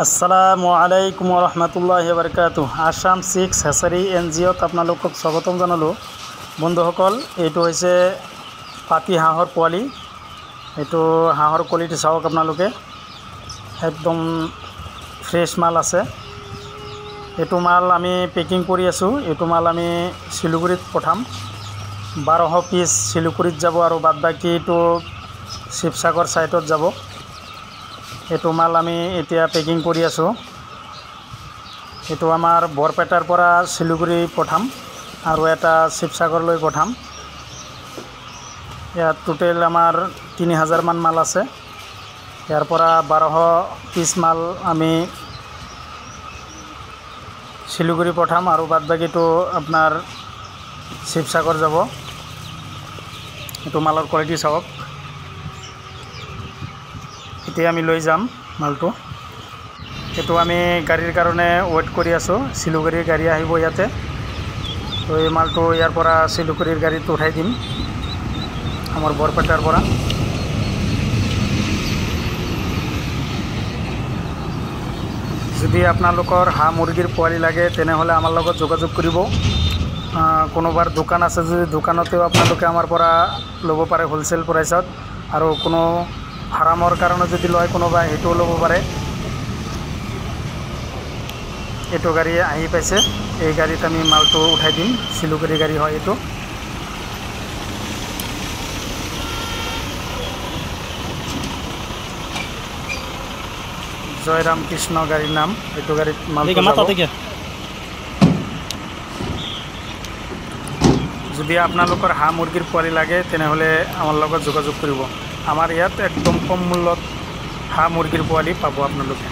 আসসালামু আলাইকুম ৰহমতুল্লাহি বাৰকাতুহ। আসাম সিক্স হেচাৰী NGOত আপোনালোকক স্বাগতম জনালোঁ। বন্ধুসকল, এইটো হৈছে পাতি হাঁহৰ পোৱালি। এইটো হাঁহৰ কোৱালিটি চাওক আপোনালোকে, একদম ফ্ৰেছ মাল আছে। এইটো মাল আমি পেকিং কৰি আছোঁ। এইটো মাল আমি শিলিগুৰিত পঠাম। 1200 পিচ শিলিগুৰিত যাব আৰু বাদ বাকীটো শিৱসাগৰ ছাইটত যাব। এইটো মাল আমি এতিয়া পেকিং কৰি আছোঁ। এইটো আমাৰ বৰপেটাৰ পৰা শিলিগুৰি পঠাম আৰু এটা শিৱসাগৰলৈ পঠাম। ইয়াত টোটেল আমাৰ 3000 মান মাল আছে। ইয়াৰ পৰা 1200 পিচ মাল আমি শিলিগুৰি পঠাম আৰু বাদ বাকীটো আপোনাৰ শিৱসাগৰ যাব। এইটো মালৰ কোৱালিটি চাওক। এতিয়া আমি লৈ যাম মালটো। এইটো আমি গাড়ীৰ কাৰণে ৱেইট কৰি আছোঁ। শিলিগুৰিৰ গাড়ী আহিব ইয়াতে। তো এই মালটো ইয়াৰ পৰা শিলিগুৰিৰ গাড়ীত উঠাই দিম আমাৰ বৰপেটাৰ পৰা। যদি আপোনালোকৰ হাঁহ মুৰ্গীৰ পোৱালি লাগে তেনেহ'লে আমাৰ লগত যোগাযোগ কৰিব। কোনোবাৰ দোকান আছে যদি দোকানতেও আপোনালোকে আমাৰ পৰা ল'ব পাৰে হোলচেল প্ৰাইচত, আৰু কোনো ফাৰ্মৰ কাৰণে যদি লয় কোনোবা সেইটোও ল'ব পাৰে। এইটো গাড়ী আহি পাইছে, এই গাড়ীত আমি মালটো উঠাই দিম। শিলিগুৰি গাড়ী হয় এইটো। জয়ৰাম কৃষ্ণ গাড়ীৰ নাম। এইটো গাড়ীত মালটো যাব। যদি আপোনালোকৰ হাঁহ মুৰ্গীৰ পোৱালি লাগে তেনেহ'লে আমাৰ লগত যোগাযোগ কৰিব। আমাৰ ইয়াত একদম কম মূল্যত হাঁহ মুৰ্গীৰ পোৱালি পাব আপোনালোকে।